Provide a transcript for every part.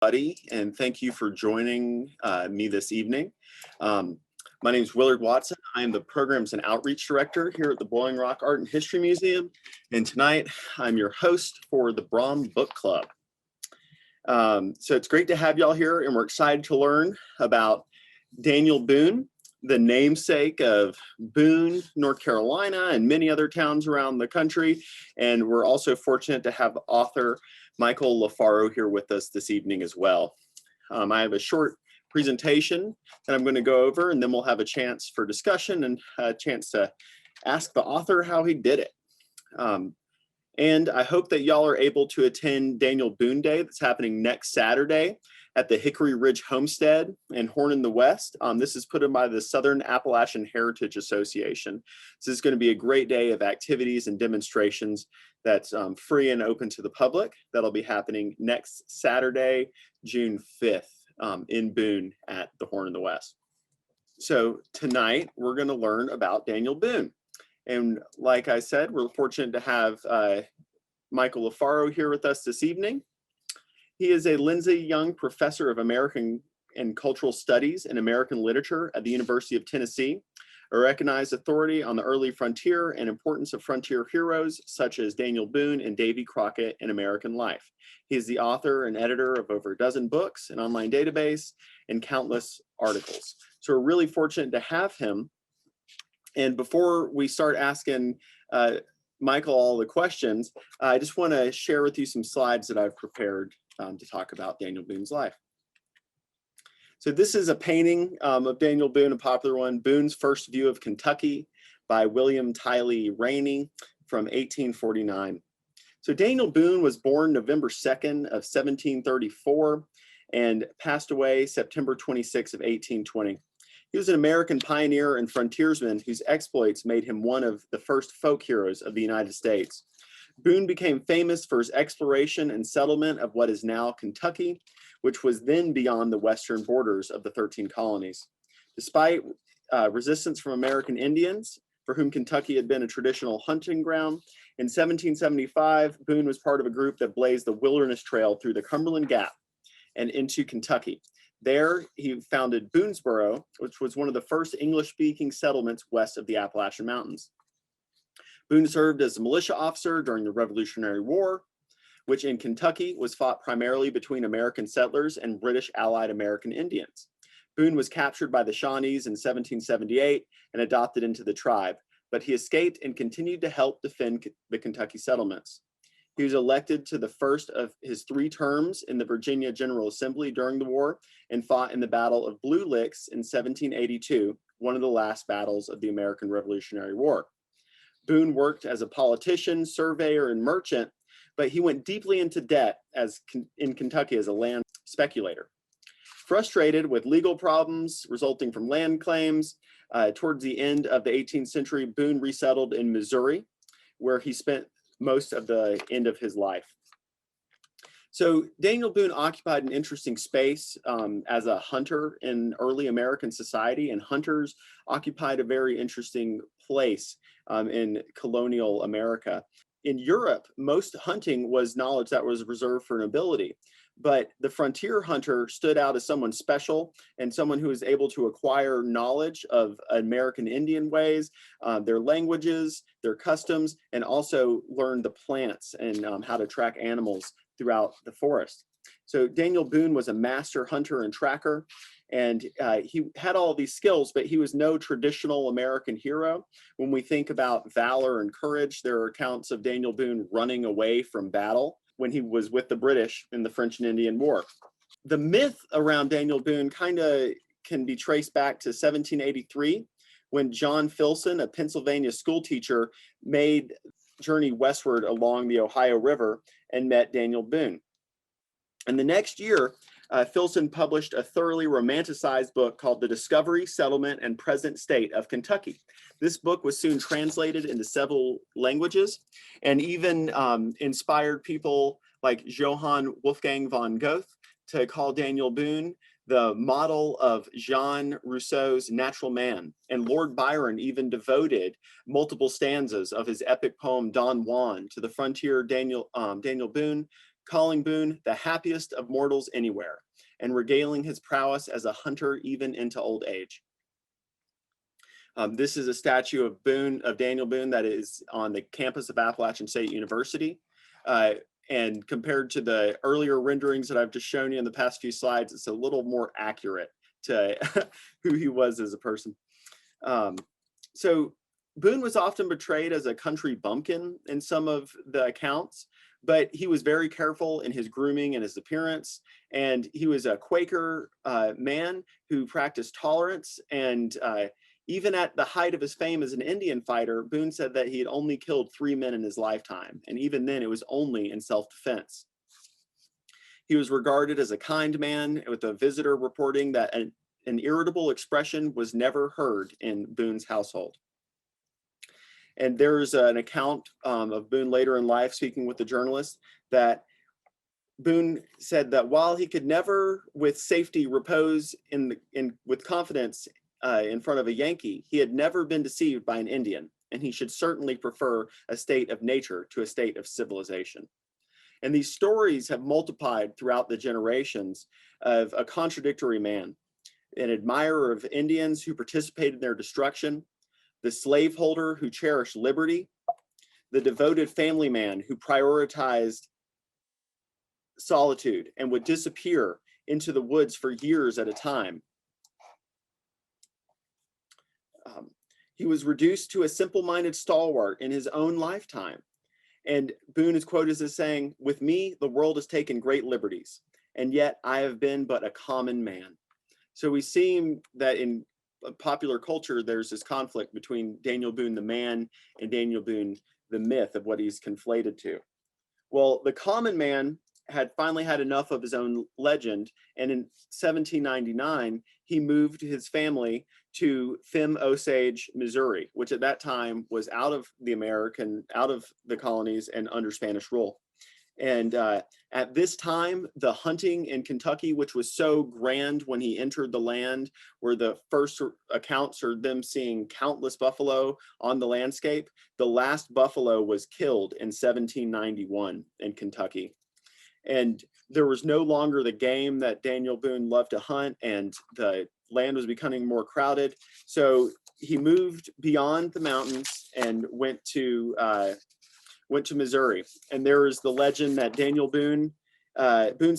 Buddy, and thank you for joining me this evening. My name is Willard Watson. I am the Programs and Outreach Director here at the Boiling Rock Art and History Museum, and tonight I'm your host for the BRAHM Book Club. So it's great to have y'all here, and we're excited to learn about Daniel Boone, the namesake of Boone, North Carolina, and many other towns around the country. And we're also fortunate to have author Michael Lofaro here with us this evening as well. I have a short presentation that I'm going to go over, and then we'll have a chance for discussion and a chance to ask the author how he did it. And I hope that y'all are able to attend Daniel Boone Day that's happening next Saturday at the Hickory Ridge Homestead in Horn in the West. This is put in by the Southern Appalachian Heritage Association. This is going to be a great day of activities and demonstrations that's free and open to the public. That'll be happening next Saturday, June 5th in Boone at the Horn in the West. So tonight we're going to learn about Daniel Boone. And like I said, we're fortunate to have Michael Lofaro here with us this evening. He is a Lindsay Young Professor of American and Cultural Studies and American Literature at the University of Tennessee, a recognized authority on the early frontier and importance of frontier heroes such as Daniel Boone and Davy Crockett in American life. He is the author and editor of over a dozen books, an online database, and countless articles. So we're really fortunate to have him. And before we start asking Michael all the questions, I just want to share with you some slides that I've prepared to talk about Daniel Boone's life. So this is a painting of Daniel Boone, a popular one, Boone's First View of Kentucky by William Tiley Rainey from 1849. So Daniel Boone was born November 2nd of 1734 and passed away September 26 of 1820. He was an American pioneer and frontiersman whose exploits made him one of the first folk heroes of the United States. Boone became famous for his exploration and settlement of what is now Kentucky, which was then beyond the western borders of the 13 colonies. Despite resistance from American Indians, for whom Kentucky had been a traditional hunting ground, in 1775, Boone was part of a group that blazed the Wilderness Trail through the Cumberland Gap and into Kentucky. There, he founded Boonesboro, which was one of the first English-speaking settlements west of the Appalachian Mountains. Boone served as a militia officer during the Revolutionary War, which in Kentucky was fought primarily between American settlers and British allied American Indians. Boone was captured by the Shawnees in 1778 and adopted into the tribe, but he escaped and continued to help defend the Kentucky settlements. He was elected to the first of his 3 terms in the Virginia General Assembly during the war and fought in the Battle of Blue Licks in 1782, one of the last battles of the American Revolutionary War. Boone worked as a politician, surveyor, and merchant, but he went deeply into debt in Kentucky as a land speculator. Frustrated with legal problems resulting from land claims, towards the end of the 18th century, Boone resettled in Missouri, where he spent most of the end of his life. So Daniel Boone occupied an interesting space as a hunter in early American society, and hunters occupied a very interesting place in colonial America. In Europe, most hunting was knowledge that was reserved for nobility, but the frontier hunter stood out as someone special and someone who was able to acquire knowledge of American Indian ways, their languages, their customs, and also learn the plants and how to track animals throughout the forest. So Daniel Boone was a master hunter and tracker, and he had all these skills, but he was no traditional American hero. When we think about valor and courage, there are accounts of Daniel Boone running away from battle when he was with the British in the French and Indian War. The myth around Daniel Boone kind of can be traced back to 1783, when John Filson, a Pennsylvania school teacher, made journey westward along the Ohio River and met Daniel Boone. And the next year, Filson published a thoroughly romanticized book called The Discovery, Settlement, and Present State of Kentucky. This book was soon translated into several languages and even inspired people like Johann Wolfgang von Goethe to call Daniel Boone the model of Jean Rousseau's Natural Man. And Lord Byron even devoted multiple stanzas of his epic poem Don Juan to the frontier Daniel Boone, calling Boone the happiest of mortals anywhere, and regaling his prowess as a hunter even into old age. This is a statue of Daniel Boone that is on the campus of Appalachian State University. And compared to the earlier renderings that I've just shown you in the past few slides, it's a little more accurate to who he was as a person. So Boone was often portrayed as a country bumpkin in some of the accounts, but he was very careful in his grooming and his appearance. And he was a Quaker man who practiced tolerance. And even at the height of his fame as an Indian fighter, Boone said that he had only killed 3 men in his lifetime. And even then, it was only in self-defense. He was regarded as a kind man, with a visitor reporting that an irritable expression was never heard in Boone's household. And there's an account of Boone later in life speaking with the journalist that Boone said that while he could never with safety repose with confidence in front of a Yankee, he had never been deceived by an Indian, and he should certainly prefer a state of nature to a state of civilization. And these stories have multiplied throughout the generations of a contradictory man, an admirer of Indians who participated in their destruction, the slaveholder who cherished liberty, the devoted family man who prioritized solitude and would disappear into the woods for years at a time. He was reduced to a simple-minded stalwart in his own lifetime. And Boone is quoted as saying, "With me, the world has taken great liberties, and yet I have been but a common man." So we see that in popular culture, there's this conflict between Daniel Boone, the man, and Daniel Boone, the myth of what he's conflated to. Well, the common man had finally had enough of his own legend, and in 1799, he moved his family to Femme Osage, Missouri, which at that time was out of the colonies and under Spanish rule. And at this time, the hunting in Kentucky, which was so grand when he entered the land, where the first accounts are them seeing countless buffalo on the landscape, the last buffalo was killed in 1791 in Kentucky. And there was no longer the game that Daniel Boone loved to hunt, and the land was becoming more crowded. So he moved beyond the mountains and went to Missouri. And there is the legend that Daniel Boone's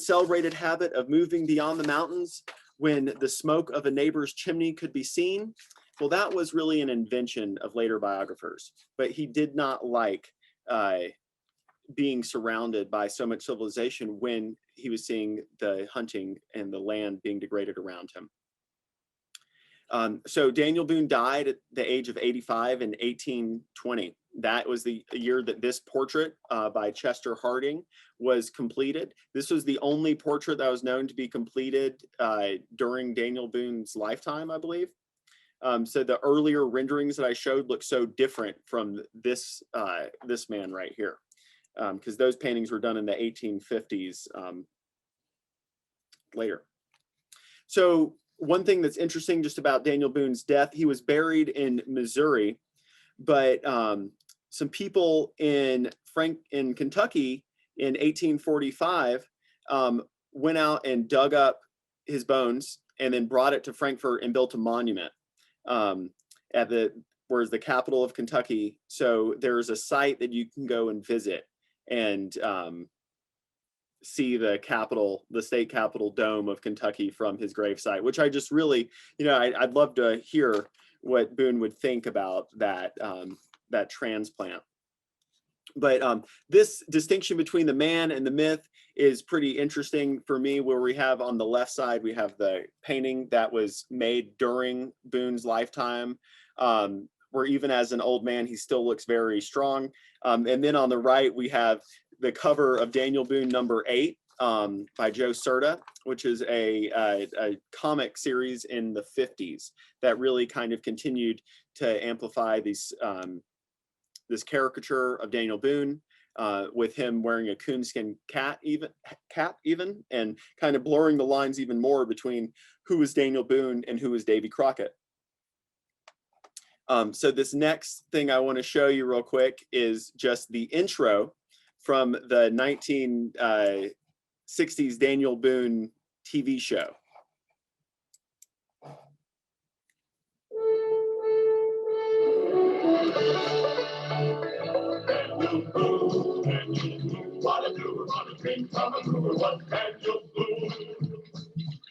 celebrated habit of moving beyond the mountains when the smoke of a neighbor's chimney could be seen. Well, that was really an invention of later biographers, but he did not like being surrounded by so much civilization when he was seeing the hunting and the land being degraded around him. So Daniel Boone died at the age of 85 in 1820. That was the year that this portrait by Chester Harding was completed. This was the only portrait that was known to be completed during Daniel Boone's lifetime, I believe. So the earlier renderings that I showed look so different from this man right here, because those paintings were done in the 1850s later. So one thing that's interesting just about Daniel Boone's death, he was buried in Missouri, but some people in Kentucky in 1845 went out and dug up his bones and then brought it to Frankfort and built a monument where's the capital of Kentucky. So there's a site that you can go and visit and see the state capitol dome of Kentucky from his gravesite, which I just really, I'd love to hear what Boone would think about that transplant. But this distinction between the man and the myth is pretty interesting for me, where we have on the left side, we have the painting that was made during Boone's lifetime, where even as an old man, he still looks very strong. And then on the right, we have the cover of Daniel Boone #8 by Joe Certa, which is a comic series in the 50s that really kind of continued to amplify this caricature of Daniel Boone, with him wearing a coonskin cap even, and kind of blurring the lines even more between who was Daniel Boone and who was Davy Crockett. So this next thing I want to show you real quick is just the intro from the 1960s Daniel Boone TV show.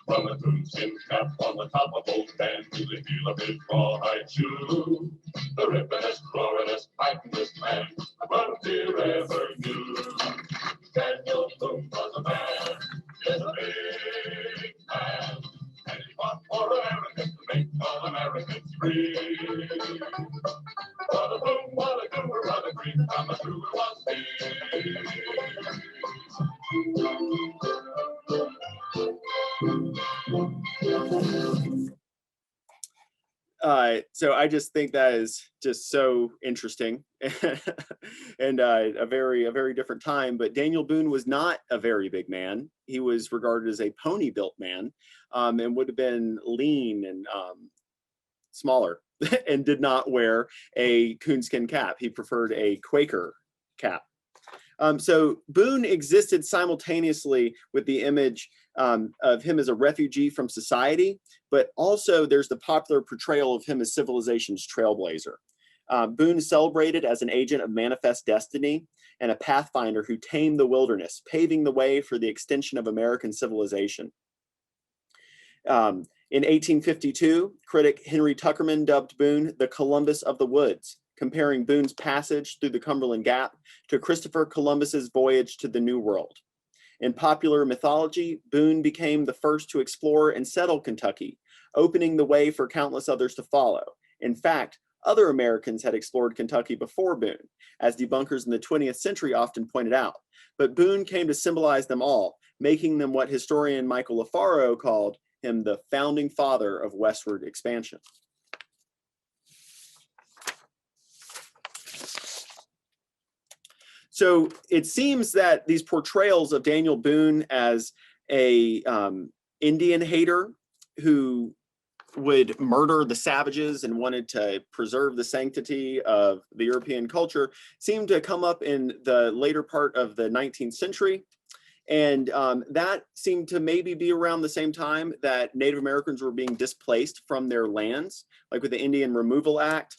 From a coonskin cap on the top of both hands to the heel of his rawhide shoe. The rippenest, roaringest, fightingest man the frontier ever knew. Daniel Boone was a man, yes, a big man, and he fought for America to make all Americans free. What a boom, what a doer, what a green from a brewer was he. So I just think that is just so interesting and a very different time. But Daniel Boone was not a very big man. He was regarded as a pony-built man, and would have been lean and smaller and did not wear a coonskin cap. He preferred a Quaker cap. So Boone existed simultaneously with the image of him as a refugee from society, but also there's the popular portrayal of him as civilization's trailblazer. Boone is celebrated as an agent of manifest destiny and a pathfinder who tamed the wilderness, paving the way for the extension of American civilization. In 1852, critic Henry Tuckerman dubbed Boone the Columbus of the woods, comparing Boone's passage through the Cumberland Gap to Christopher Columbus's voyage to the New World. In popular mythology, Boone became the first to explore and settle Kentucky, opening the way for countless others to follow. In fact, other Americans had explored Kentucky before Boone, as debunkers in the 20th century often pointed out. But Boone came to symbolize them all, making them what historian Michael Lofaro called him the founding father of westward expansion. So it seems that these portrayals of Daniel Boone as a Indian hater who would murder the savages and wanted to preserve the sanctity of the European culture seemed to come up in the later part of the 19th century. And that seemed to maybe be around the same time that Native Americans were being displaced from their lands, like with the Indian Removal Act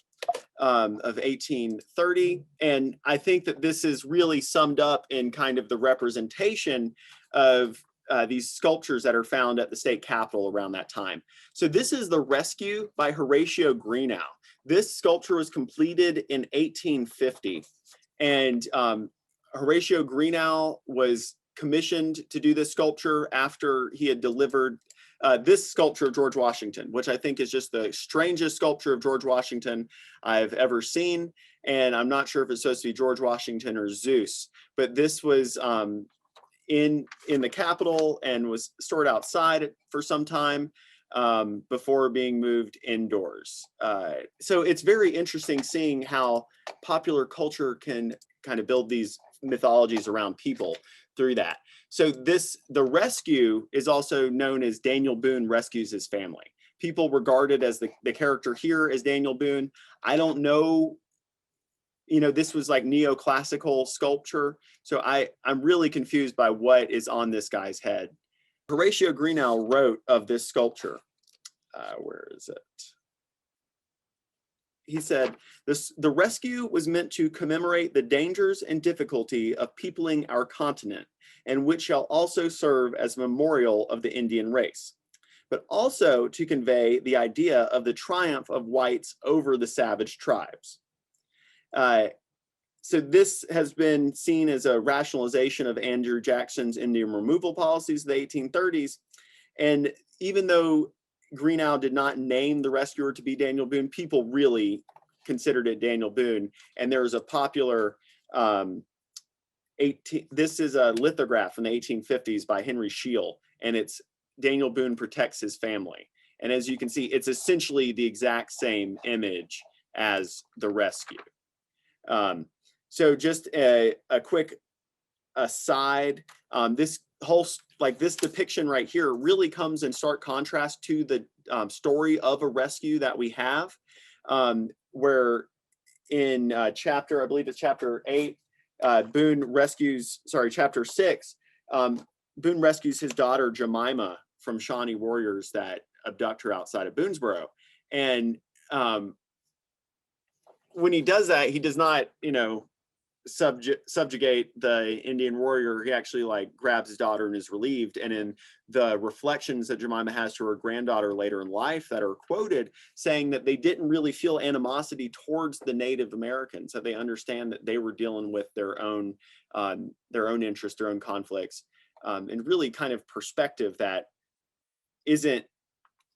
of 1830. And I think that this is really summed up in kind of the representation of these sculptures that are found at the state capitol around that time. So this is The Rescue by Horatio Greenough. This sculpture was completed in 1850. And Horatio Greenough was commissioned to do this sculpture after he had delivered this sculpture of George Washington, which I think is just the strangest sculpture of George Washington I've ever seen. And I'm not sure if it's supposed to be George Washington or Zeus, but this was in the Capitol and was stored outside for some time before being moved indoors. So it's very interesting seeing how popular culture can kind of build these mythologies around people through that. So the rescue is also known as Daniel Boone rescues his family. People regard it as the character here as Daniel Boone. I don't know, this was like neoclassical sculpture. So I'm really confused by what is on this guy's head. Horatio Greenough wrote of this sculpture. Where is it? He said, the rescue was meant to commemorate the dangers and difficulty of peopling our continent, and which shall also serve as a memorial of the Indian race, but also to convey the idea of the triumph of whites over the savage tribes. So this has been seen as a rationalization of Andrew Jackson's Indian removal policies of the 1830s. And even though Greenough did not name the rescuer to be Daniel Boone, people really considered it Daniel Boone. And there was a popular, this is a lithograph from the 1850s by Henry Shield, and it's Daniel Boone protects his family. And as you can see, it's essentially the exact same image as the rescue. So just a quick aside, this whole, this depiction right here really comes in stark contrast to the story of a rescue that we have, where in I believe it's chapter 8, Boone rescues, chapter 6, Boone rescues his daughter Jemima from Shawnee warriors that abduct her outside of Boonesboro. And when he does that, he does not, subjugate the Indian warrior. He actually like grabs his daughter and is relieved. And in the reflections that Jemima has to her granddaughter later in life that are quoted, saying that they didn't really feel animosity towards the Native Americans, that they understand that they were dealing with their own interests, their own conflicts, and really kind of perspective that isn't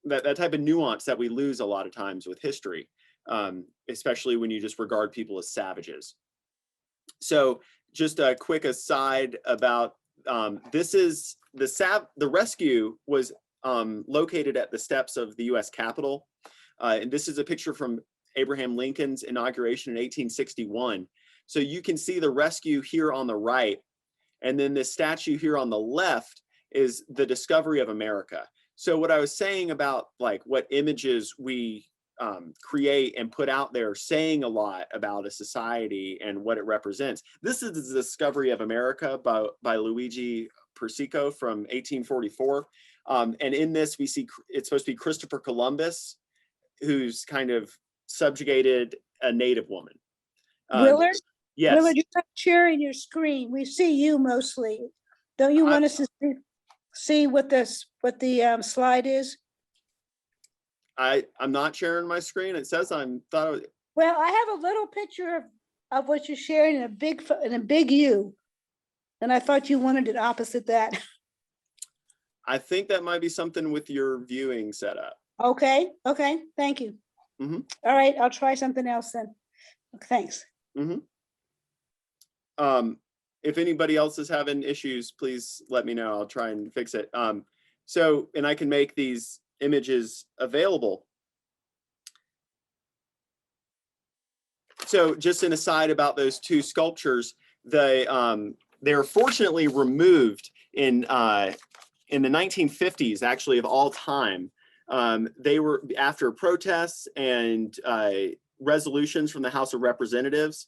that type of nuance that we lose a lot of times with history, especially when you just regard people as savages. So just a quick aside about this is the rescue was located at the steps of the U.S. Capitol. And this is a picture from Abraham Lincoln's inauguration in 1861. So you can see the rescue here on the right. And then this statue here on the left is the discovery of America. So what I was saying about like what images we create and put out there, saying a lot about a society and what it represents. This is the discovery of America by Luigi Persico from 1844. And in this, we see it's supposed to be Christopher Columbus, who's kind of subjugated a native woman. Willard? Yes. Willard, you're not sharing your screen. We see you mostly. Don't you want us to see what the slide is? I'm not sharing my screen. It says Well, I have a little picture of what you're sharing in a big U, and I thought you wanted it opposite that. I think that might be something with your viewing setup. Okay, thank you. Mm-hmm. All right, I'll try something else then. Thanks. Mm-hmm. If anybody else is having issues, please let me know. I'll try and fix it. And I can make these images available. So just an aside about those two sculptures, they're fortunately removed in the 1950s, actually, of all time. They were after protests and resolutions from the House of Representatives.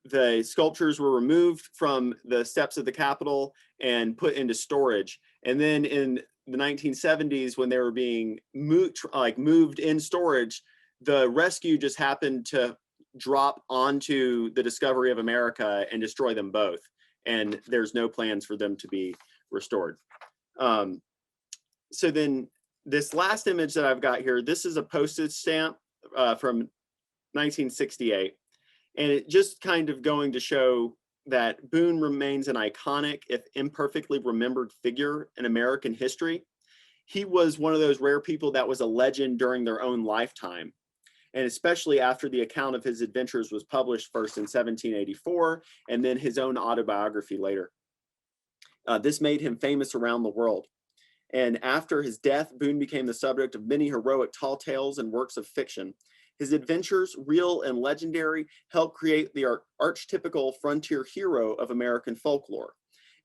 The sculptures were removed from the steps of the Capitol and put into storage. And then in the 1970s, when they were being moved in storage, the rescue just happened to drop onto the discovery of America and destroy them both. And there's no plans for them to be restored. So then this last image that I've got here, this is a postage stamp from 1968. And it just kind of going to show that Boone remains an iconic, if imperfectly remembered figure in American history. He was one of those rare people that was a legend during their own lifetime. And especially after the account of his adventures was published first in 1784, and then his own autobiography later. This made him famous around the world. And after his death, Boone became the subject of many heroic tall tales and works of fiction. His adventures, real and legendary, helped create the archetypical frontier hero of American folklore.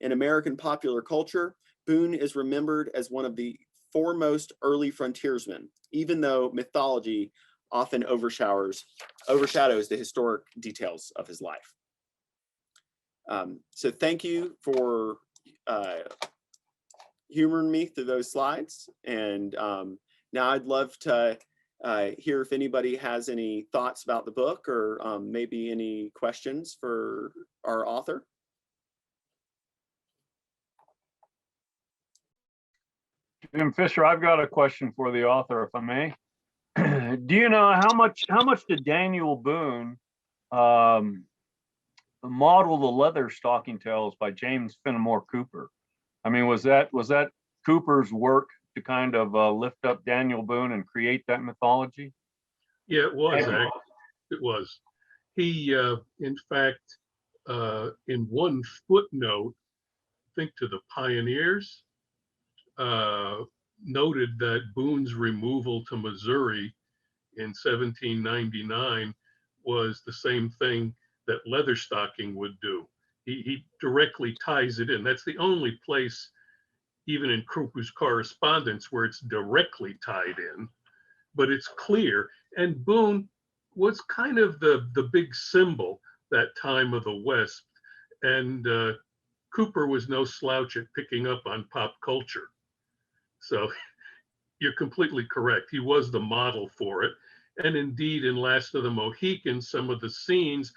In American popular culture, Boone is remembered as one of the foremost early frontiersmen, even though mythology often overshadows the historic details of his life. So thank you for humoring me through those slides. And now I'd love to hear if anybody has any thoughts about the book or maybe any questions for our author. Jim Fisher, I've got a question for the author, if I may. Do you know how much did Daniel Boone model the Leatherstocking Tails by James Fenimore Cooper? I mean, was that Cooper's work to kind of lift up Daniel Boone and create that mythology? Yeah, it was. It was. He, in fact, in one footnote, I think to the Pioneers, noted that Boone's removal to Missouri in 1799 was the same thing that Leatherstocking would do. He directly ties it in. That's the only place, even in Cooper's correspondence, where it's directly tied in, but it's clear. And Boone was kind of the big symbol that time of the West. And Cooper was no slouch at picking up on pop culture. So you're completely correct. He was the model for it. And indeed, in Last of the Mohicans, some of the scenes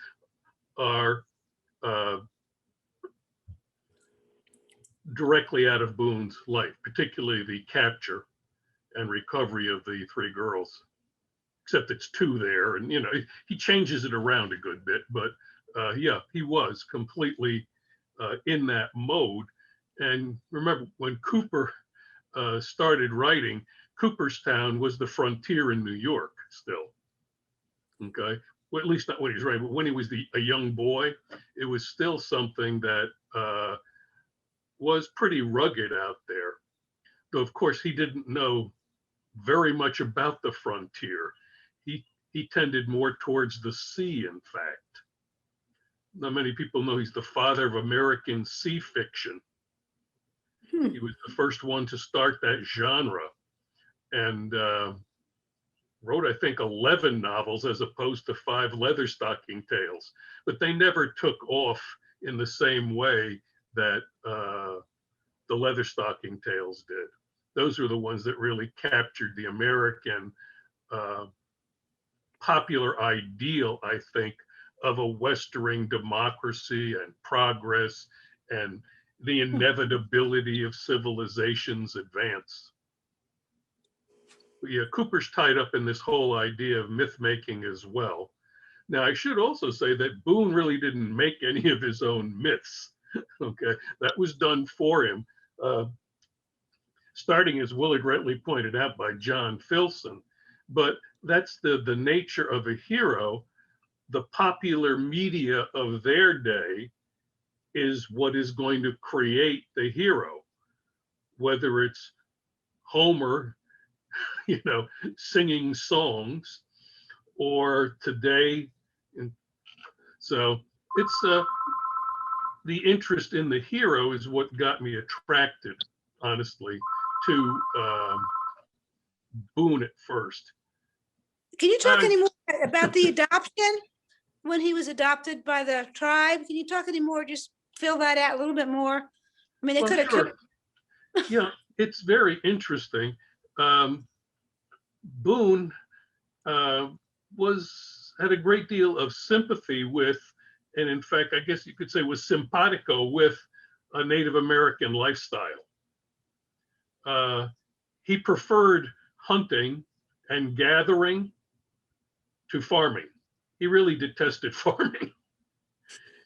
are directly out of Boone's life, particularly the capture and recovery of the three girls. Except it's two there, and you know, he changes it around a good bit, but yeah, he was completely in that mode. And remember, when Cooper started writing, Cooperstown was the frontier in New York still. Okay, well, at least not when he was writing, but when he was a young boy, it was still something that was pretty rugged out there. Though of course he didn't know very much about the frontier. He tended more towards the sea, in fact. Not many people know he's the father of American sea fiction. He was the first one to start that genre, and wrote, I think, 11 novels as opposed to 5 Leatherstocking Tails. But they never took off in the same way that the Leatherstocking Tails did. Those are the ones that really captured the American popular ideal, I think, of a Westering democracy and progress and the inevitability of civilization's advance. But yeah, Cooper's tied up in this whole idea of myth making as well. Now, I should also say that Boone really didn't make any of his own myths. Okay, that was done for him, starting, as Willard rightly pointed out, by John Filson. But that's the nature of a hero. The popular media of their day is what is going to create the hero, whether it's Homer, you know, singing songs, or today. So it's the interest in the hero is what got me attracted, honestly, to Boone at first. Can you talk any more about the adoption when he was adopted by the tribe? Can you talk any more? Just fill that out a little bit more. I mean, they Well, could have. sure. Yeah, it's very interesting. Boone had a great deal of sympathy with, and in fact, I guess you could say was simpatico with a Native American lifestyle. He preferred hunting and gathering to farming. He really detested farming.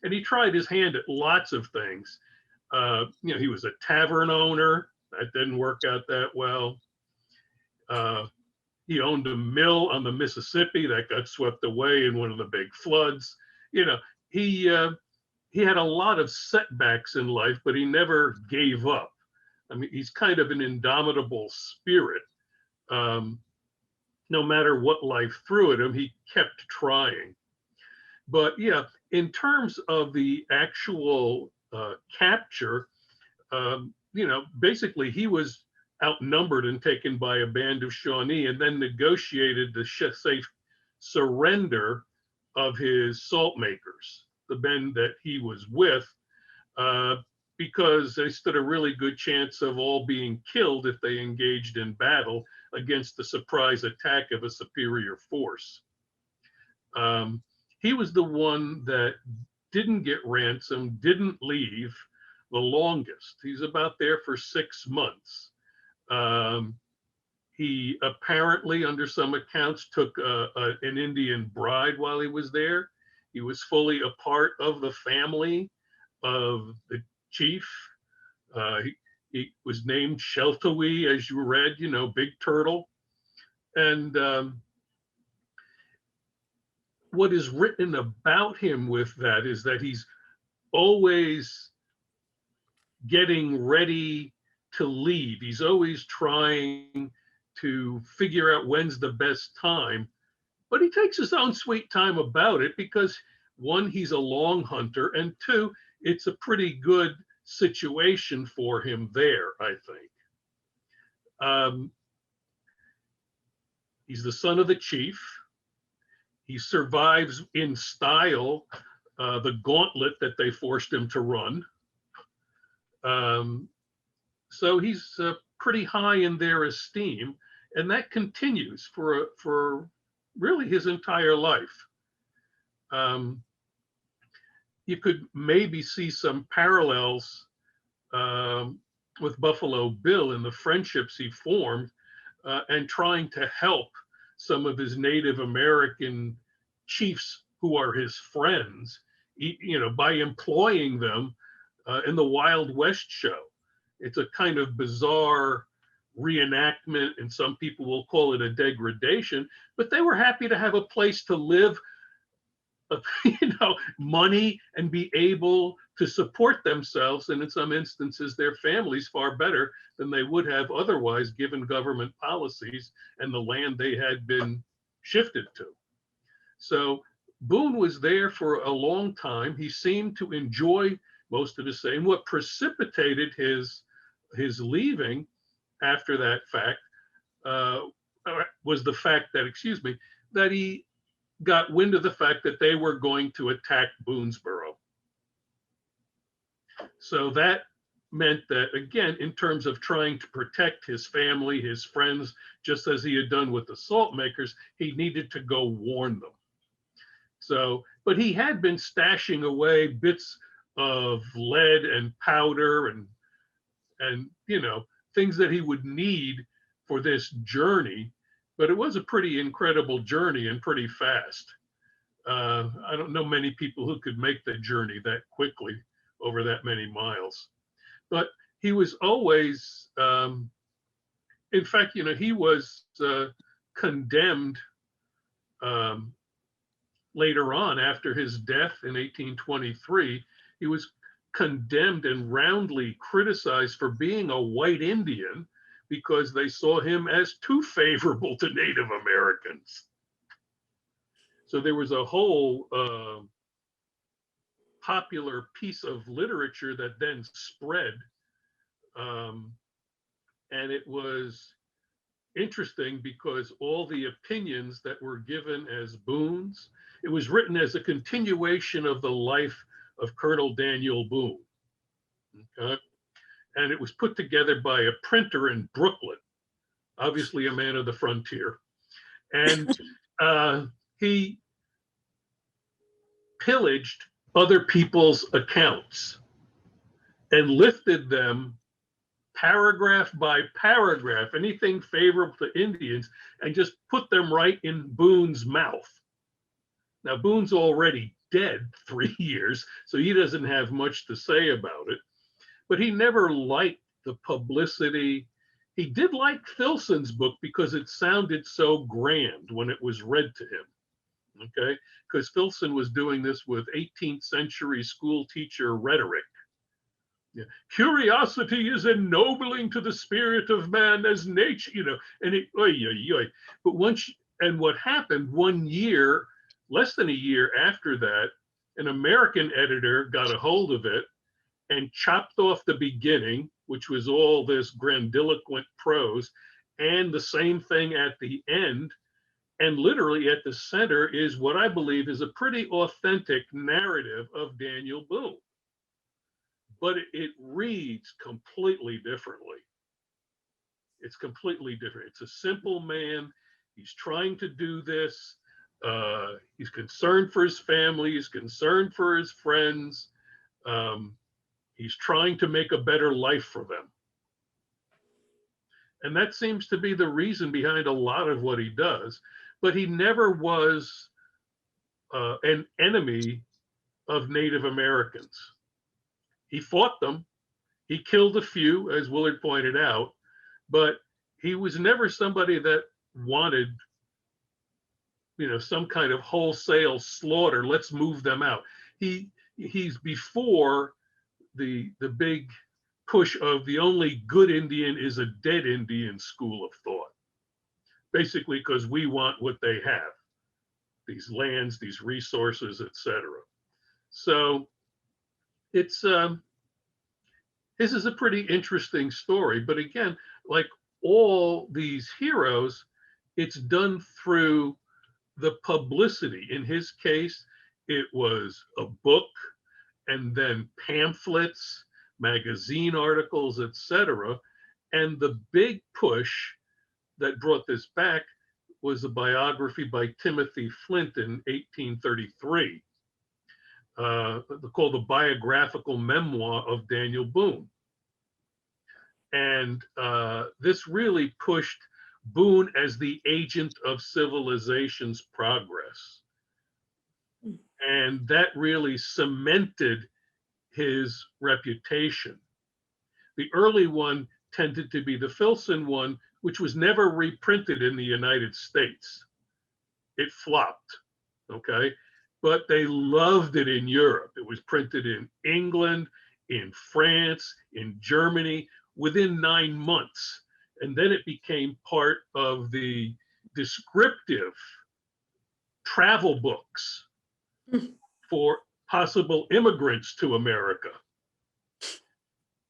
And he tried his hand at lots of things. You know, he was a tavern owner. That didn't work out that well. He owned a mill on the Mississippi that got swept away in one of the big floods. You know, he had a lot of setbacks in life, but he never gave up. I mean, he's kind of an indomitable spirit. No matter what life threw at him, he kept trying. But yeah, in terms of the actual capture, you know, basically he was outnumbered and taken by a band of Shawnee, and then negotiated the safe surrender of his salt makers, the men that he was with, because they stood a really good chance of all being killed if they engaged in battle against the surprise attack of a superior force. He was the one that didn't get ransomed, didn't leave the longest. He's about there for 6 months. He apparently, under some accounts, took an Indian bride while he was there. He was fully a part of the family of the chief. He was named Sheltowee, as you read, you know, Big Turtle. And what is written about him with that is that he's always getting ready to leave. He's always trying to figure out when's the best time, but he takes his own sweet time about it because, one, he's a long hunter, and two, it's a pretty good situation for him there, I think. He's the son of the chief. He survives in style the gauntlet that they forced him to run. So he's pretty high in their esteem, and that continues for really his entire life. You could maybe see some parallels with Buffalo Bill in the friendships he formed and trying to help some of his Native American chiefs who are his friends, by employing them in the Wild West show. It's a kind of bizarre reenactment, and some people will call it a degradation, but they were happy to have a place to live, money, and be able to support themselves, and in some instances their families, far better than they would have otherwise given government policies and the land they had been shifted to. So Boone was there for a long time. He seemed to enjoy most of the same. What precipitated his leaving after that fact was the fact that, that he got wind of the fact that they were going to attack Boonesboro. So that meant that, again, in terms of trying to protect his family, his friends, just as he had done with the salt makers, he needed to go warn them. So, but he had been stashing away bits of lead and powder and things that he would need for this journey. But it was a pretty incredible journey and pretty fast. I don't know many people who could make the journey that quickly over that many miles. But he was always, in fact, he was condemned later on after his death in 1823. He was condemned and roundly criticized for being a white Indian because they saw him as too favorable to Native Americans. So there was a whole popular piece of literature that then spread. And it was interesting because all the opinions that were given as Boones, it was written as a continuation of the life of Colonel Daniel Boone. Okay? And it was put together by a printer in Brooklyn, obviously a man of the frontier. And he pillaged other people's accounts and lifted them paragraph by paragraph, anything favorable to Indians, and just put them right in Boone's mouth. Now, Boone's already dead 3 years, so he doesn't have much to say about it. But he never liked the publicity. He did like Filson's book because it sounded so grand when it was read to him, okay? Because Filson was doing this with 18th century school teacher rhetoric. Yeah. Curiosity is ennobling to the spirit of man as nature, and it, oy, oy, oy. But what happened 1 year, less than a year after that, an American editor got a hold of it and chopped off the beginning, which was all this grandiloquent prose, and the same thing at the end. And literally at the center is what I believe is a pretty authentic narrative of Daniel Boone. But it reads completely differently. It's completely different. It's a simple man. He's trying to do this. He's concerned for his family. He's concerned for his friends. He's trying to make a better life for them. And that seems to be the reason behind a lot of what he does. But he never was an enemy of Native Americans. He fought them. He killed a few, as Willard pointed out, but he was never somebody that wanted, some kind of wholesale slaughter. Let's move them out. He's before the big push of the only good Indian is a dead Indian school of thought. Basically, because we want what they have, these lands, these resources, etc. So it's this is a pretty interesting story. But again, like all these heroes, it's done through the publicity. In his case, it was a book, and then pamphlets, magazine articles, etc. And the big push that brought this back was a biography by Timothy Flint in 1833, called the Biographical Memoir of Daniel Boone. And this really pushed Boone as the agent of civilization's progress. And that really cemented his reputation. The early one tended to be the Filson one, which was never reprinted in the United States. It flopped, okay? But they loved it in Europe. It was printed in England, in France, in Germany, within 9 months. And then it became part of the descriptive travel books for possible immigrants to America.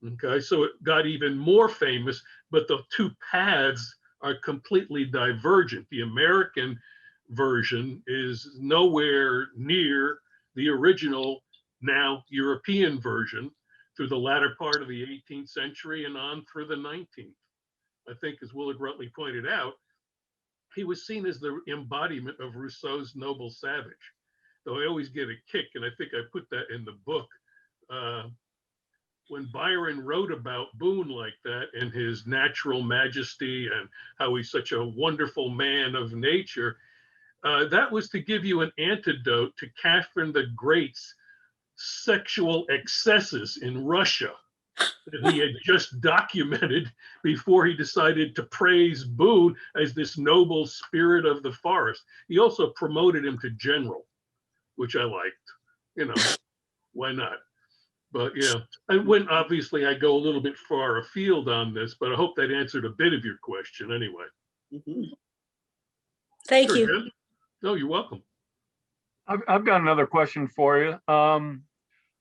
Okay, so it got even more famous, but the two paths are completely divergent. The American version is nowhere near the original, now European version, through the latter part of the 18th century and on through the 19th. I think, as Willard Rutley pointed out, he was seen as the embodiment of Rousseau's noble savage. Though I always get a kick, and I think I put that in the book, when Byron wrote about Boone like that and his natural majesty and how he's such a wonderful man of nature, that was to give you an antidote to Catherine the Great's sexual excesses in Russia that he had just documented before he decided to praise Boone as this noble spirit of the forest. He also promoted him to general, which I liked. You know, why not? But yeah, and when obviously I go a little bit far afield on this, but I hope that answered a bit of your question anyway. Mhm. Thank Sure, you. Jim. No, you're welcome. I've got another question for you.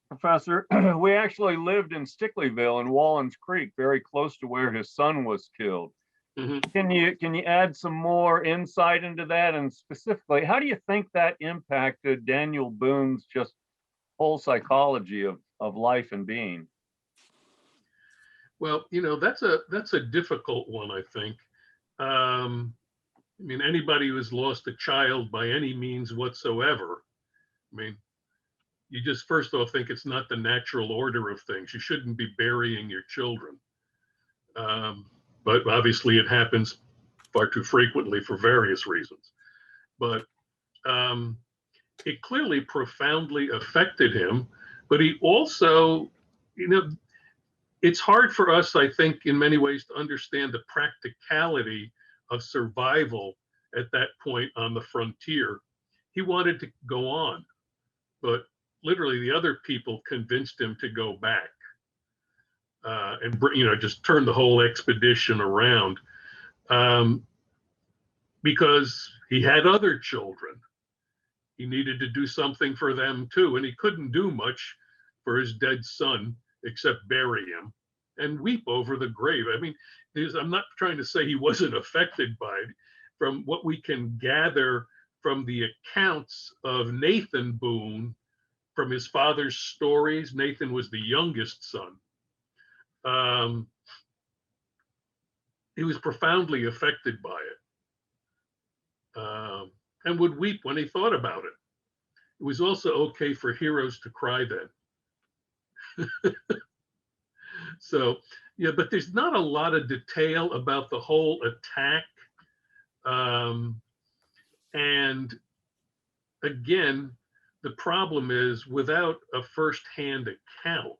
Professor, we actually lived in Stickleyville in Wallens Creek, very close to where his son was killed. Mhm. Can you add some more insight into that? And specifically, how do you think that impacted Daniel Boone's just whole psychology of life and being? Well, you know, that's a difficult one, I think. I mean, anybody who has lost a child by any means whatsoever, I mean, you just first off think it's not the natural order of things. You shouldn't be burying your children. But obviously it happens far too frequently for various reasons. But it clearly profoundly affected him. But he also, you know, it's hard for us, I think, in many ways to understand the practicality of survival at that point on the frontier. He wanted to go on, but literally the other people convinced him to go back and just turn the whole expedition around, because he had other children. He needed to do something for them too, and he couldn't do much for his dead son except bury him and weep over the grave. I mean, I'm not trying to say he wasn't affected by it. From what we can gather from the accounts of Nathan Boone, from his father's stories, Nathan was the youngest son. He was profoundly affected by it, and would weep when he thought about it. It was also okay for heroes to cry then. So, yeah, but there's not a lot of detail about the whole attack. And again, the problem is without a firsthand account,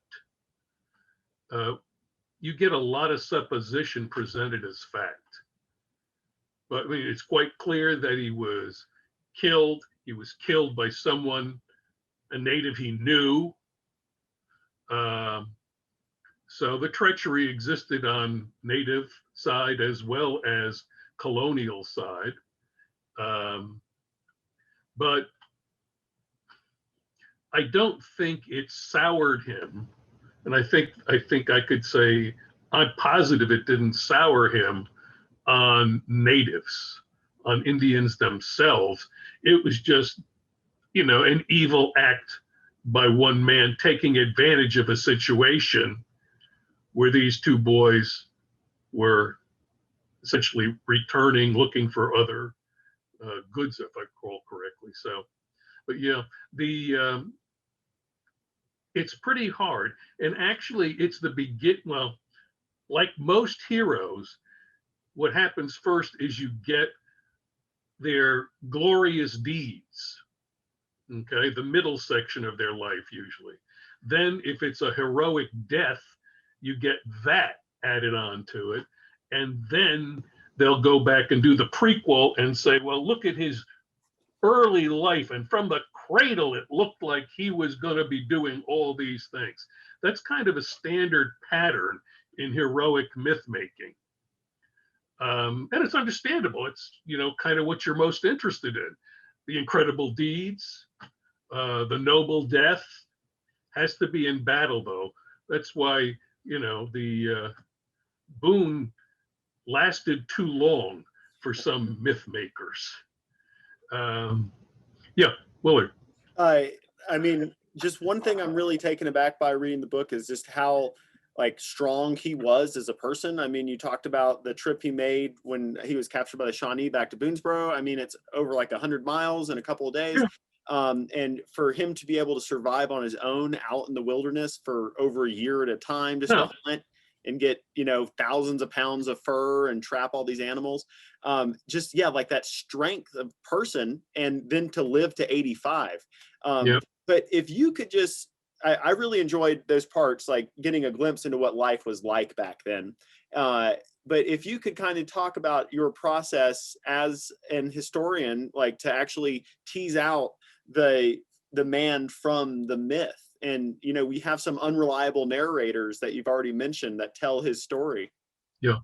you get a lot of supposition presented as fact. But I mean, it's quite clear that he was killed. He was killed by someone, a native he knew. So the treachery existed on native side as well as colonial side. But I don't think it soured him. And I think I could say, I'm positive it didn't sour him on natives, on Indians themselves. It was just an evil act by one man taking advantage of a situation where these two boys were essentially returning, looking for other goods, if I recall correctly. So, but yeah, it's pretty hard. And actually, it's well, like most heroes, what happens first is you get their glorious deeds, okay, the middle section of their life usually. Then if it's a heroic death, you get that added on to it. And then they'll go back and do the prequel and say, well, look at his early life. And from the cradle, it looked like he was going to be doing all these things. That's kind of a standard pattern in heroic myth making. And it's understandable. It's, kind of what you're most interested in. The incredible deeds, the noble death has to be in battle, though. That's why, the Boone lasted too long for some myth makers. Yeah, Willard. I mean, just one thing I'm really taken aback by reading the book is just how strong he was as a person. I mean, you talked about the trip he made when he was captured by the Shawnee back to Boonesboro. I mean, it's over 100 miles in a couple of days. Yeah. And for him to be able to survive on his own out in the wilderness for over a year at a time, just to hunt and get, thousands of pounds of fur and trap all these animals. Just, yeah, that strength of person, and then to live to 85. Yep. But if you could just, I really enjoyed those parts, getting a glimpse into what life was like back then. But if you could kind of talk about your process as an historian, to actually tease out the man from the myth. And, we have some unreliable narrators that you've already mentioned that tell his story. Yeah,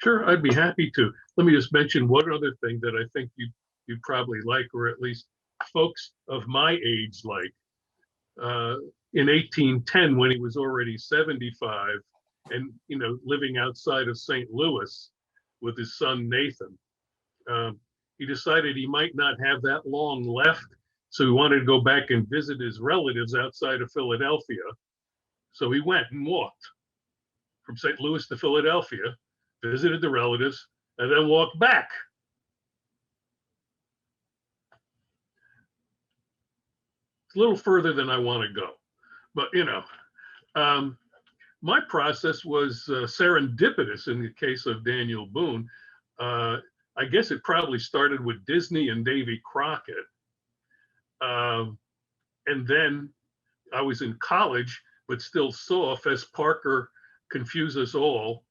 sure. I'd be happy to. Let me just mention one other thing that I think you probably like, or at least folks of my age like. In 1810, when he was already 75 and, living outside of St. Louis with his son, Nathan, he decided he might not have that long left. So he wanted to go back and visit his relatives outside of Philadelphia. So he went and walked from St. Louis to Philadelphia, visited the relatives, and then walked back. It's a little further than I want to go. But, my process was serendipitous in the case of Daniel Boone. I guess it probably started with Disney and Davy Crockett. And then I was in college, but still saw Fess Parker confuse us all,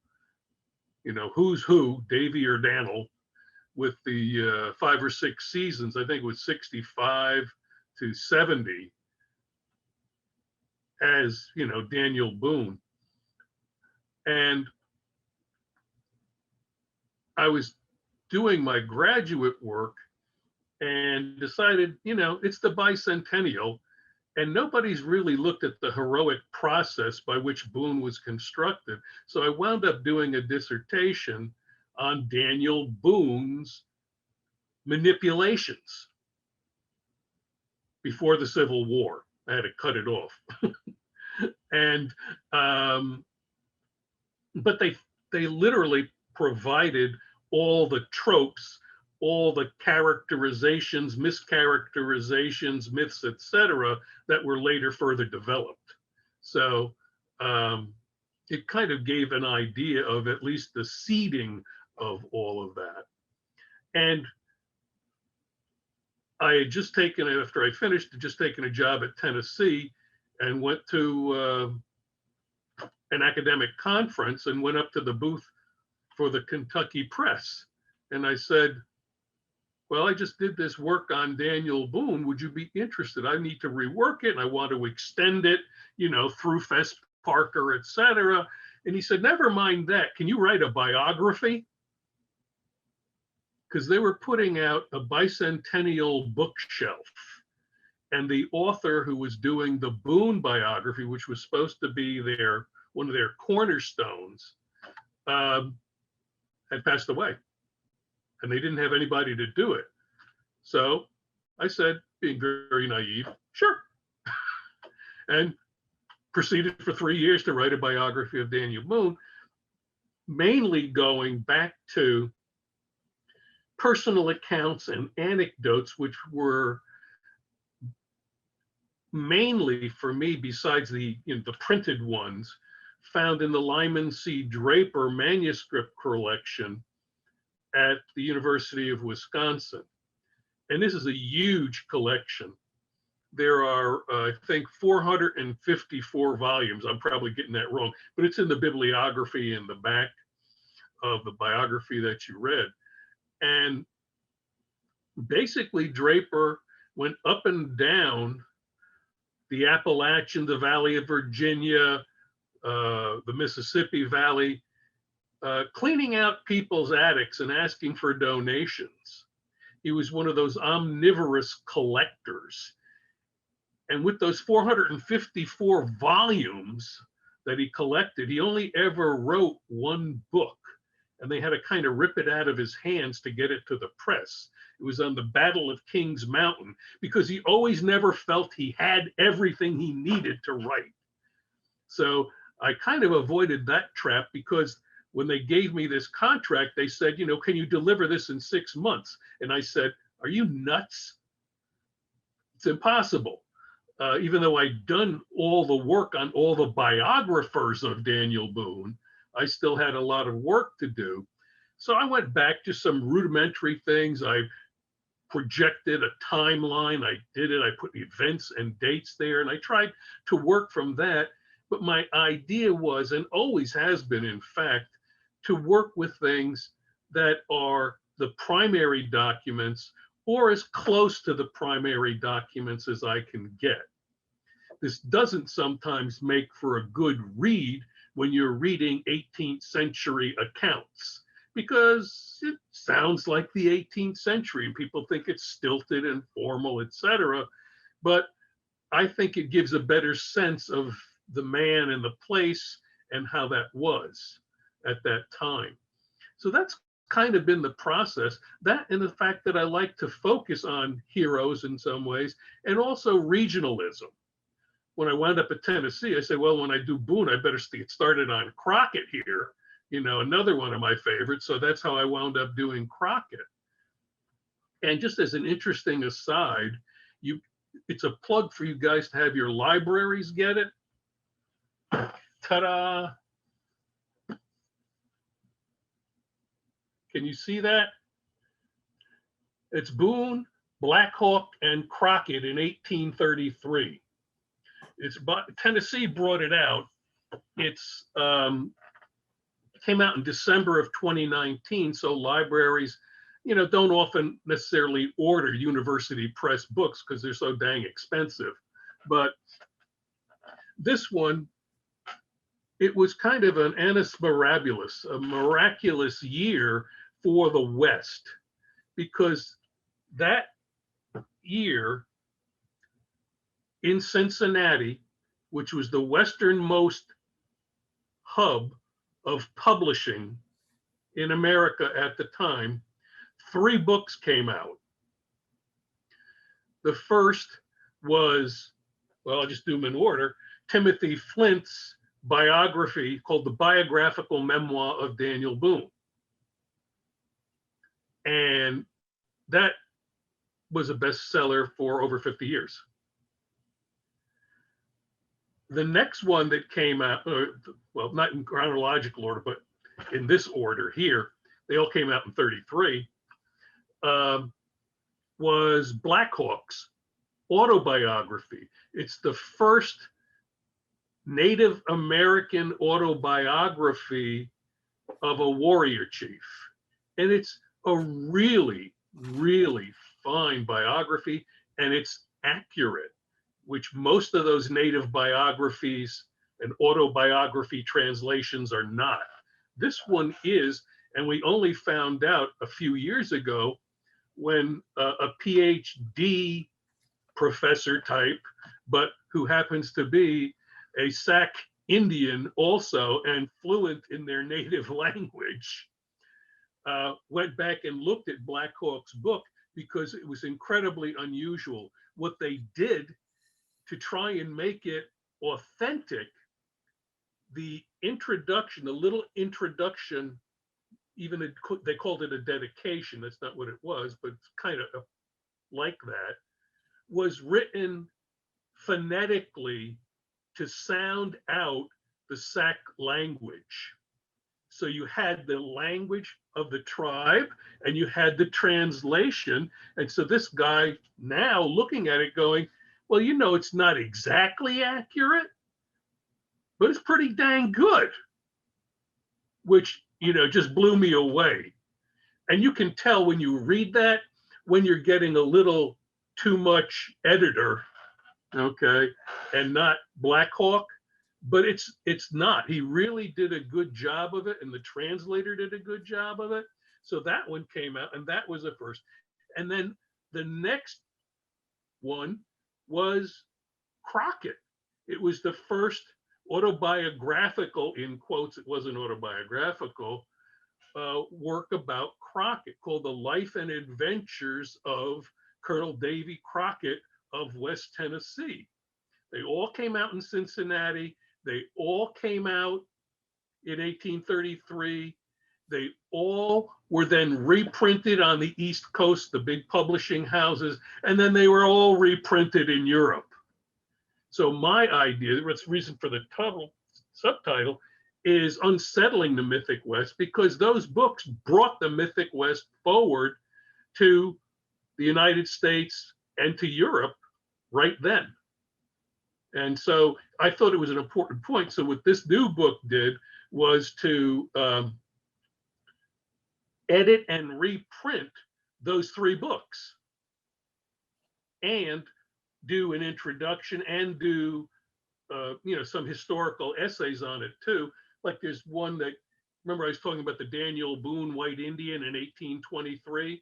who's who, Davy or Daniel, with the 5 or 6 seasons. I think it was 65 to 70 as, Daniel Boone. And I was doing my graduate work and decided, it's the bicentennial, and nobody's really looked at the heroic process by which Boone was constructed. So I wound up doing a dissertation on Daniel Boone's manipulations before the Civil War. I had to cut it off. And but they literally provided all the tropes, all the characterizations, mischaracterizations, myths, etc., that were later further developed. So it kind of gave an idea of at least the seeding of all of that. And I had just taken, after I finished, just taken a job at Tennessee and went to an academic conference and went up to the booth for the Kentucky Press. And I said, well, I just did this work on Daniel Boone. Would you be interested? I need to rework it. And I want to extend it, through Fess Parker, etc. And he said, never mind that. Can you write a biography? Because they were putting out a bicentennial bookshelf. And the author who was doing the Boone biography, which was supposed to be one of their cornerstones, had passed away. And they didn't have anybody to do it. So I said, being very, very naive. Sure. And proceeded for 3 years to write a biography of Daniel Boone, mainly going back to personal accounts and anecdotes, which were mainly for me, besides the the printed ones, found in the Lyman C. Draper manuscript collection at the University of Wisconsin. And this is a huge collection. There are, I think, 454 volumes. I'm probably getting that wrong, but it's in the bibliography in the back of the biography that you read. And basically, Draper went up and down the Appalachian, the Valley of Virginia, the Mississippi Valley, cleaning out people's attics and asking for donations. He was one of those omnivorous collectors. And with those 454 volumes that he collected, he only ever wrote one book. And they had to kind of rip it out of his hands to get it to the press. It was on the Battle of Kings Mountain, because he always never felt he had everything he needed to write. So I kind of avoided that trap, because when they gave me this contract, they said, can you deliver this in 6 months? And I said, are you nuts? It's impossible. Even though I'd done all the work on all the biographers of Daniel Boone, I still had a lot of work to do. So I went back to some rudimentary things. I projected a timeline. I did it. I put events and dates there, and I tried to work from that. But my idea was, and always has been, in fact, to work with things that are the primary documents, or as close to the primary documents as I can get. This doesn't sometimes make for a good read when you're reading 18th century accounts, because it sounds like the 18th century and people think it's stilted and formal, etc. But I think it gives a better sense of the man and the place and how that was at that time. So that's kind of been the process. That, and the fact that I like to focus on heroes in some ways, and also regionalism. When I wound up at Tennessee, I said, well, when I do Boone, I better get started on Crockett here, another one of my favorites. So that's how I wound up doing Crockett. And just as an interesting aside, it's a plug for you guys to have your libraries get it. Ta-da! Can you see that? It's Boone, Black Hawk, and Crockett in 1833. Tennessee brought it out. It's came out in December of 2019. So libraries, don't often necessarily order university press books because they're so dang expensive. But this one, it was kind of an annus mirabilis, a miraculous year for the West, because that year in Cincinnati, which was the westernmost hub of publishing in America at the time, 3 books came out. The first was, well, I'll just do them in order, Timothy Flint's biography called The Biographical Memoir of Daniel Boone. And that was a bestseller for over 50 years. The next one that came out, well, not in chronological order, but in this order here, they all came out in 33, was Black Hawk's autobiography. It's the first Native American autobiography of a warrior chief. And it's a really, really fine biography, and it's accurate, which most of those Native biographies and autobiography translations are not. This one is, and we only found out a few years ago when a PhD professor type, but who happens to be a Sac Indian also and fluent in their native language, went back and looked at Black Hawk's book, because it was incredibly unusual. what they did to try and make it authentic, the introduction, the little introduction, even they called it a dedication. That's not what it was, but it's kind of like that, was written phonetically to sound out the Sac language. So you had the language of the tribe and you had the translation. And so this guy now looking at it going, well, you know, it's not exactly accurate, but it's pretty dang good, which, you know, just blew me away. And you can tell when you read that, when you're getting a little too much editor, okay, and not Black Hawk, but it's not. He really did a good job of it, and the translator did a good job of it. So that one came out, and that was the first. And then the next one was Crockett. It was the first autobiographical, in quotes, it wasn't autobiographical, work about Crockett, called The Life and Adventures of Colonel Davy Crockett of West Tennessee. They all came out in Cincinnati. They all came out in 1833. They all were then reprinted on the East Coast, the big publishing houses, and then they were all reprinted in Europe. So my idea, the reason for the subtitle, is Unsettling the Mythic West, because those books brought the Mythic West forward to the United States and to Europe right then. And so I thought it was an important point. So what this new book did was to edit and reprint those 3 books and do an introduction and do you know, some historical essays on it too. Like there's one that, remember I was talking about the Daniel Boone White Indian in 1823.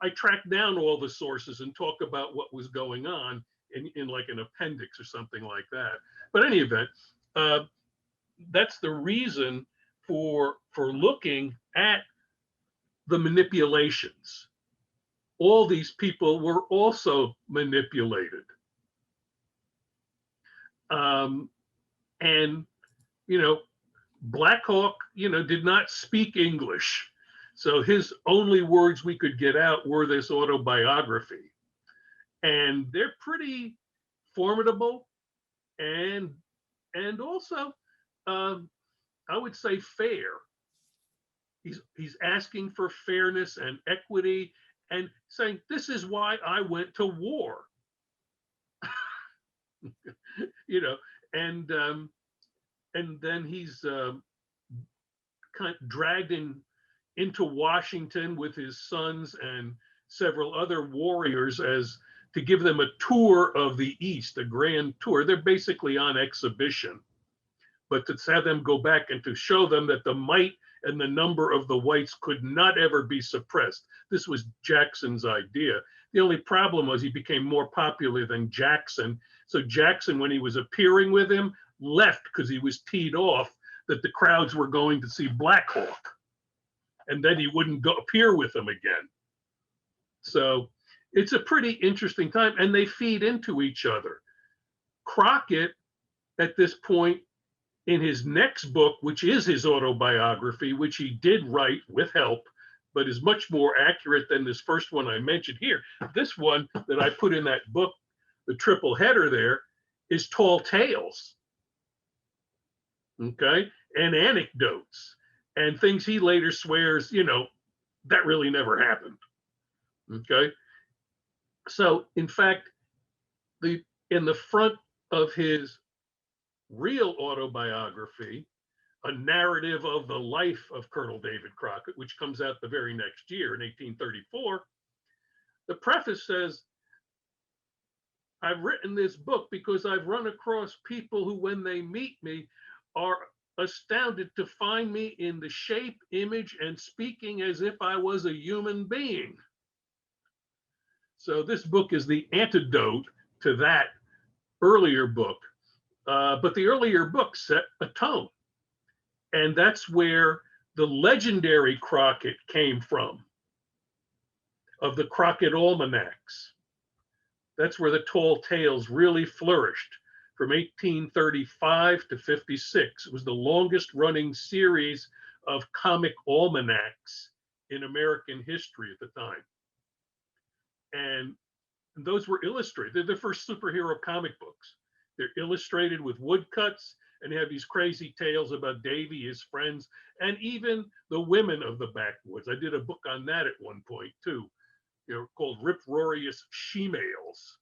I tracked down all the sources and talk about what was going on in like an appendix or something like that. But in any event, that's the reason for looking at the manipulations. All these people were also manipulated. And, you know, Black Hawk, you know, did not speak English. So his only words we could get out were this autobiography. And they're pretty formidable and also, I would say, fair. He's asking for fairness and equity and saying, this is why I went to war. You know, and then he's kind of dragged into Washington with his sons and several other warriors as to give them a tour of the East, a grand tour. They're basically on exhibition, but to have them go back and to show them that the might and the number of the whites could not ever be suppressed. This was Jackson's idea. The only problem was he became more popular than Jackson. So Jackson, when he was appearing with him, left because he was teed off that the crowds were going to see Black Hawk. And then he wouldn't go appear with them again. So it's a pretty interesting time, and they feed into each other. Crockett, at this point, in his next book, which is his autobiography, which he did write with help, but is much more accurate than this first one I mentioned here. This one that I put in that book, the triple header there, is Tall Tales, okay, and anecdotes and things he later swears, you know, that really never happened, okay? So in fact, in the front of his real autobiography, A Narrative of the Life of Colonel David Crockett, which comes out the very next year in 1834, the preface says, I've written this book because I've run across people who, when they meet me, are astounded to find me in the shape, image, and speaking as if I was a human being. So this book is the antidote to that earlier book. But the earlier book set a tone. And that's where the legendary Crockett came from, of the Crockett Almanacs. That's where the tall tales really flourished from 1835 to 56. It was the longest running series of comic almanacs in American history at the time. And those were illustrated. They're the first superhero comic books. They're illustrated with woodcuts, and they have these crazy tales about Davy, his friends, and even the women of the backwoods. I did a book on that at one point too, called Rip-Roarious She-Males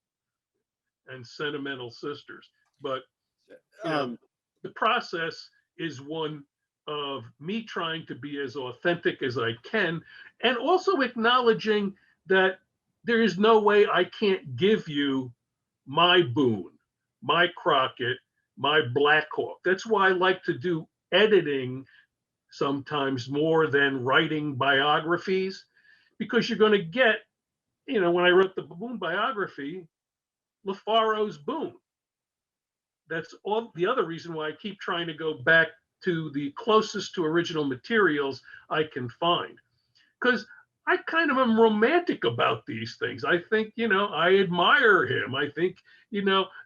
and Sentimental Sisters. But the process is one of me trying to be as authentic as I can, and also acknowledging that there is no way I can't give you my Boone, my Crockett, my Black Hawk. That's why I like to do editing sometimes more than writing biographies, because you're going to get, when I wrote the Boone biography, Lafaro's Boone. That's all the other reason why I keep trying to go back to the closest to original materials I can find. Because I kind of am romantic about these things. I think, I admire him. I think,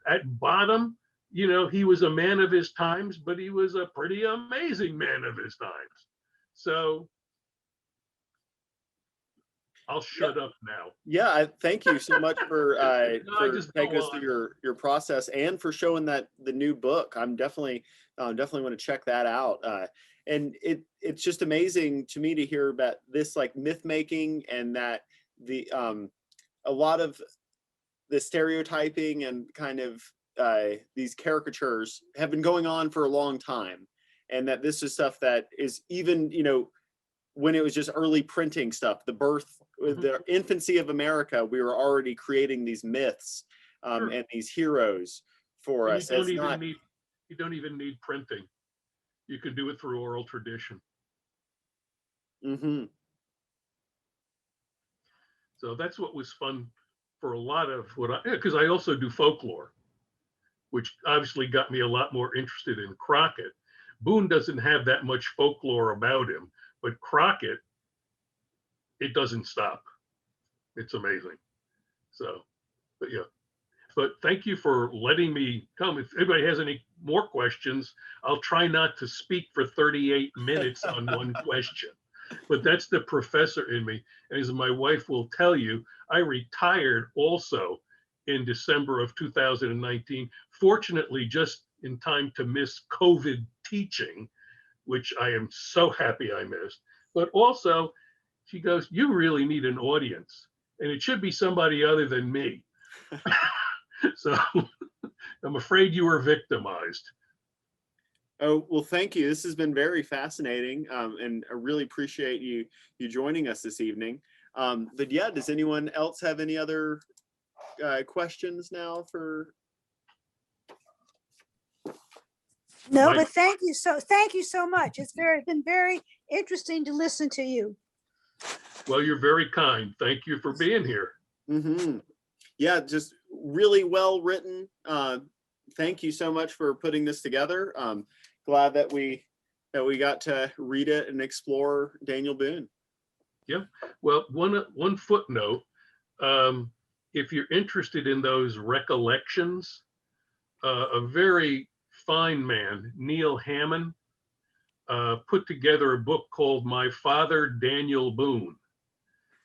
at bottom, he was a man of his times, but he was a pretty amazing man of his times. So I'll shut up now. Yeah, thank you so much for taking us on. through your process and for showing that the new book. I'm definitely want to check that out. And it's just amazing to me to hear about this like myth making, and that the a lot of the stereotyping and kind of these caricatures have been going on for a long time, and that this is stuff that is even when it was just early printing stuff, the birth, the infancy of America, we were already creating these myths and these heroes for us. You don't even need printing. You can do it through oral tradition. Mm-hmm. So that's what was fun for a lot of because I also do folklore, which obviously got me a lot more interested in Crockett. Boone doesn't have that much folklore about him, but Crockett, it doesn't stop. It's amazing. So, but yeah. But thank you for letting me come. If anybody has any more questions, I'll try not to speak for 38 minutes on one question. But that's the professor in me. And as my wife will tell you, I retired also in December of 2019, fortunately just in time to miss COVID teaching, which I am so happy I missed. But also, she goes, you really need an audience, and it should be somebody other than me. So I'm afraid you were victimized. Oh, well, thank you. This has been very fascinating, and I really appreciate you joining us this evening. But yeah, does anyone else have any other questions now for? No, Mike. but thank you so much. It's been very interesting to listen to you. Well, you're very kind. Thank you for being here. Mm-hmm. Yeah, just really well written. Thank you so much for putting this together. Glad that we got to read it and explore Daniel Boone. Yeah. Well, one footnote. If you're interested in those recollections, a very fine man, Neil Hammond, put together a book called My Father, Daniel Boone.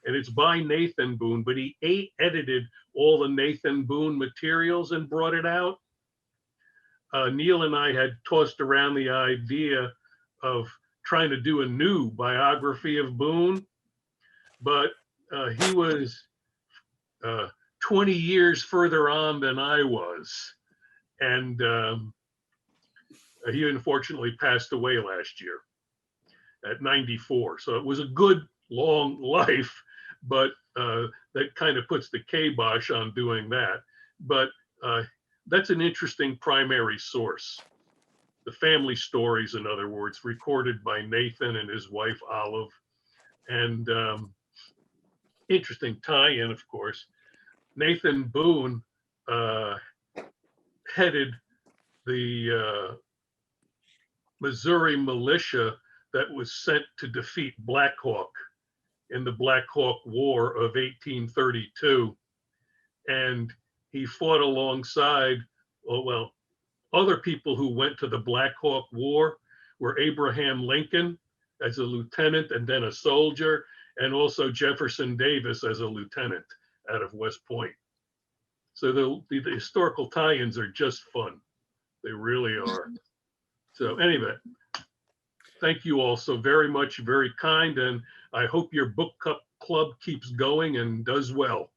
And it's by Nathan Boone, but he edited all the Nathan Boone materials and brought it out. Neil and I had tossed around the idea of trying to do a new biography of Boone, but he was 20 years further on than I was. And he unfortunately passed away last year at 94. So it was a good long life, but that kind of puts the kibosh on doing that. But that's an interesting primary source. The family stories, in other words, recorded by Nathan and his wife Olive. And interesting tie-in, of course. Nathan Boone headed the Missouri militia that was sent to defeat Black Hawk in the Black Hawk War of 1832. And he fought alongside, oh, well, other people who went to the Black Hawk War were Abraham Lincoln as a lieutenant and then a soldier, and also Jefferson Davis as a lieutenant out of West Point. So the historical tie-ins are just fun. They really are. So anyway, thank you all so very much, very kind, and I hope your book club keeps going and does well.